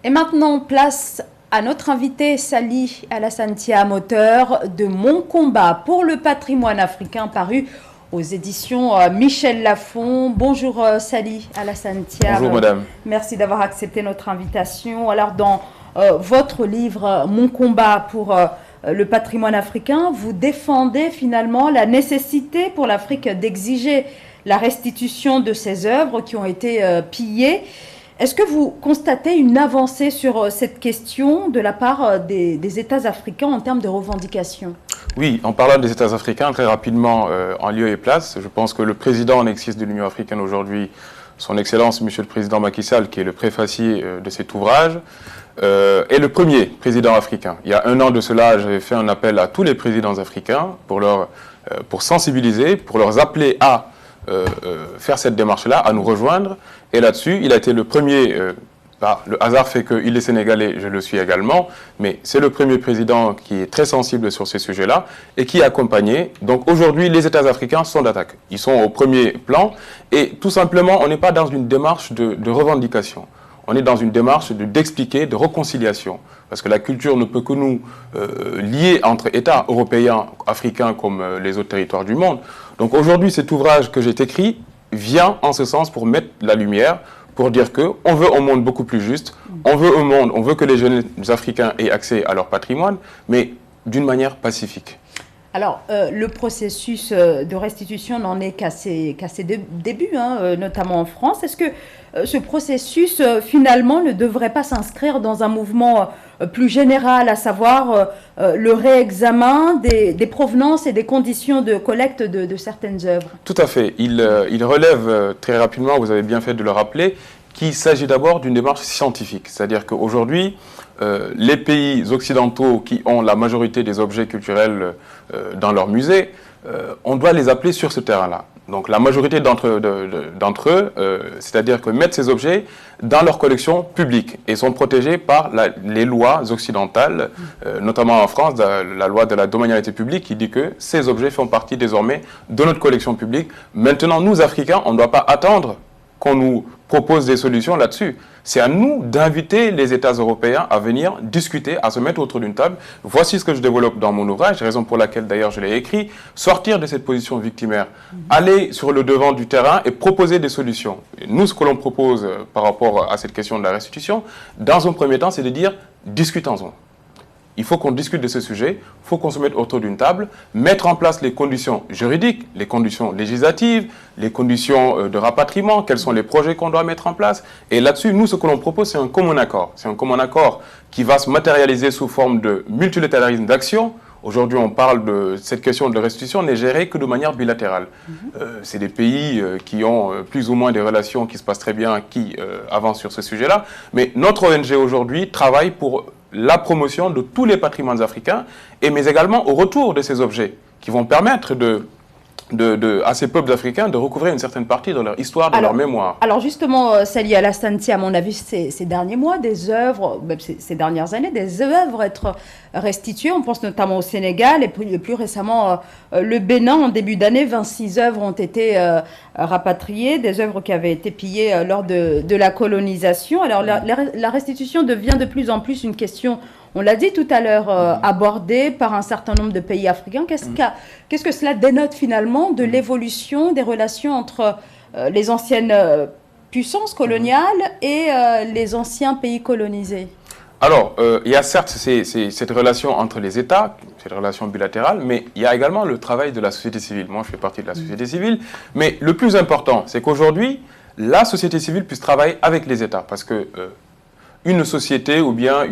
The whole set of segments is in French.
Et maintenant, place à notre invité Sali Alassane Thiam, auteur de Mon combat pour le patrimoine africain, paru aux éditions Michel Lafon. Bonjour Sali Alassane Thiam. Bonjour madame. Merci d'avoir accepté notre invitation. Alors dans votre livre Mon combat pour le patrimoine africain, vous défendez finalement la nécessité pour l'Afrique d'exiger la restitution de ces œuvres qui ont été pillées. Est-ce que vous constatez une avancée sur cette question de la part des États africains en termes de revendications? Oui, en parlant des États africains, très rapidement, en lieu et place, je pense que le président en exercice de l'Union africaine aujourd'hui, son Excellence, Monsieur le Président Macky Sall, qui est le préfacier de cet ouvrage, est le premier président africain. Il y a un an de cela, j'avais fait un appel à tous les présidents africains pour sensibiliser, pour leur appeler à faire cette démarche-là, à nous rejoindre. Et là-dessus, il a été le premier, le hasard fait qu'il est sénégalais, je le suis également, mais c'est le premier président qui est très sensible sur ces sujets-là et qui est accompagné. Donc aujourd'hui, les États africains sont d'attaque. Ils sont au premier plan et tout simplement, on n'est pas dans une démarche de revendication. On est dans une démarche d'expliquer, de réconciliation. Parce que la culture ne peut que nous lier entre États européens, africains comme les autres territoires du monde. Donc aujourd'hui, cet ouvrage que j'ai écrit vient en ce sens pour mettre la lumière, pour dire qu'on veut un monde beaucoup plus juste, on veut que les jeunes Africains aient accès à leur patrimoine, mais d'une manière pacifique. Alors, le processus de restitution n'en est qu'à ses débuts, notamment en France. Est-ce que ce processus, finalement, ne devrait pas s'inscrire dans un mouvement plus général, à savoir le réexamen des provenances et des conditions de collecte de certaines œuvres? Tout à fait. Il relève très rapidement, vous avez bien fait de le rappeler, qu'il s'agit d'abord d'une démarche scientifique. C'est-à-dire qu'aujourd'hui, les pays occidentaux qui ont la majorité des objets culturels dans leurs musées, on doit les appeler sur ce terrain-là. Donc la majorité d'entre eux, c'est-à-dire que mettre ces objets dans leur collection publique et sont protégés par les lois occidentales, notamment en France, la loi de la domanialité publique qui dit que ces objets font partie désormais de notre collection publique. Maintenant, nous, Africains, on ne doit pas attendre qu'on nous propose des solutions là-dessus. C'est à nous d'inviter les États européens à venir discuter, à se mettre autour d'une table. Voici ce que je développe dans mon ouvrage, raison pour laquelle d'ailleurs je l'ai écrit, sortir de cette position victimaire, aller sur le devant du terrain et proposer des solutions. Et nous, ce que l'on propose par rapport à cette question de la restitution, dans un premier temps, c'est de dire discutons-en. Il faut qu'on discute de ce sujet, il faut qu'on se mette autour d'une table, mettre en place les conditions juridiques, les conditions législatives, les conditions de rapatriement, quels sont les projets qu'on doit mettre en place. Et là-dessus, nous, ce que l'on propose, c'est un commun accord. C'est un commun accord qui va se matérialiser sous forme de multilatéralisme d'action. Aujourd'hui, on parle de cette question de restitution n'est gérée que de manière bilatérale. C'est des pays qui ont plus ou moins des relations qui se passent très bien, qui avancent sur ce sujet-là. Mais notre ONG aujourd'hui travaille pour la promotion de tous les patrimoines africains, mais également au retour de ces objets qui vont permettre à ces peuples africains de recouvrir une certaine partie de leur histoire, de leur mémoire. Alors justement, Sali Alassane Thiam, on a vu ces derniers mois des œuvres, même ces dernières années, des œuvres être restituées. On pense notamment au Sénégal et plus récemment le Bénin. En début d'année, 26 œuvres ont été rapatriées, des œuvres qui avaient été pillées lors de la colonisation. Alors la restitution devient de plus en plus une question, on l'a dit tout à l'heure, abordée par un certain nombre de pays africains. Qu'est-ce que cela dénote finalement de l'évolution des relations entre les anciennes puissances coloniales et les anciens pays colonisés? Alors, il y a certes cette relation entre les États, cette relation bilatérale, mais il y a également le travail de la société civile. Moi, je fais partie de la société civile, mais le plus important, c'est qu'aujourd'hui, la société civile puisse travailler avec les États, parce que une société ou bien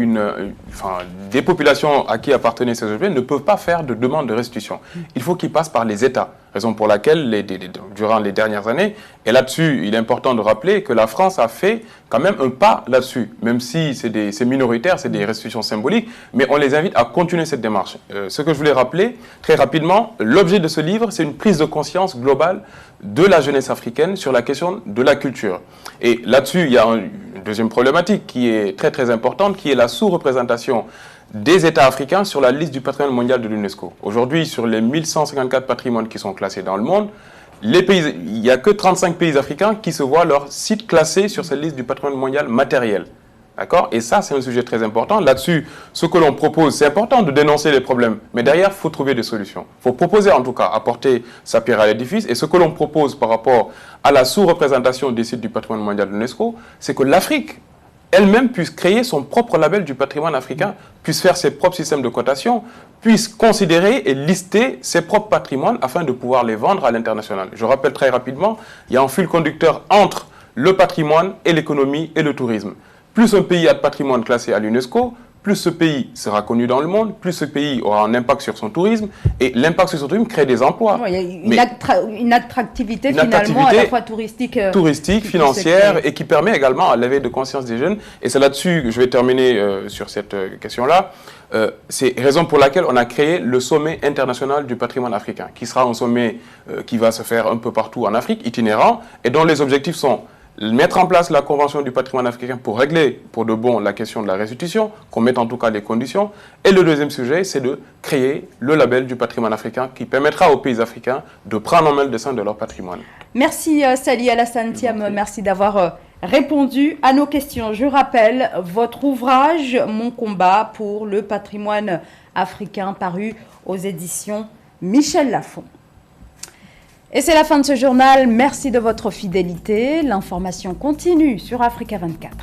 des populations à qui appartenaient ces objets ne peuvent pas faire de demande de restitution. Il faut qu'ils passent par les États, raison pour laquelle, durant les dernières années, et là-dessus, il est important de rappeler que la France a fait quand même un pas là-dessus, même si c'est minoritaire, c'est des restitutions symboliques, mais on les invite à continuer cette démarche. Ce que je voulais rappeler, très rapidement, l'objet de ce livre, c'est une prise de conscience globale de la jeunesse africaine sur la question de la culture. Et là-dessus, il y a une deuxième problématique qui est très très importante, qui est la sous-représentation des États africains sur la liste du patrimoine mondial de l'UNESCO. Aujourd'hui, sur les 1154 patrimoines qui sont classés dans le monde, il n'y a que 35 pays africains qui se voient leur site classé sur cette liste du patrimoine mondial matériel. D'accord? Et ça, c'est un sujet très important. Là-dessus, ce que l'on propose, c'est important de dénoncer les problèmes. Mais derrière, il faut trouver des solutions. Il faut proposer, en tout cas, apporter sa pierre à l'édifice. Et ce que l'on propose par rapport à la sous-représentation des sites du patrimoine mondial de l'UNESCO, c'est que l'Afrique elle-même puisse créer son propre label du patrimoine africain, puisse faire ses propres systèmes de cotation, puisse considérer et lister ses propres patrimoines afin de pouvoir les vendre à l'international. Je rappelle très rapidement, il y a un fil conducteur entre le patrimoine et l'économie et le tourisme. Plus un pays a de patrimoine classé à l'UNESCO, plus ce pays sera connu dans le monde, plus ce pays aura un impact sur son tourisme, et l'impact sur son tourisme crée des emplois. Il y a une attractivité finalement à la fois touristique, financière, et qui permet également à l'éveil de conscience des jeunes. Et c'est là-dessus que je vais terminer sur cette question-là. C'est raison pour laquelle on a créé le sommet international du patrimoine africain, qui sera un sommet qui va se faire un peu partout en Afrique, itinérant, et dont les objectifs sont mettre en place la Convention du patrimoine africain pour régler pour de bon la question de la restitution, qu'on mette en tout cas les conditions. Et le deuxième sujet, c'est de créer le label du patrimoine africain qui permettra aux pays africains de prendre en main le dessin de leur patrimoine. Merci Sali Alassane Thiam, merci d'avoir répondu à nos questions. Je rappelle votre ouvrage « Mon combat pour le patrimoine africain » paru aux éditions Michel Lafon. Et c'est la fin de ce journal. Merci de votre fidélité. L'information continue sur Africa 24.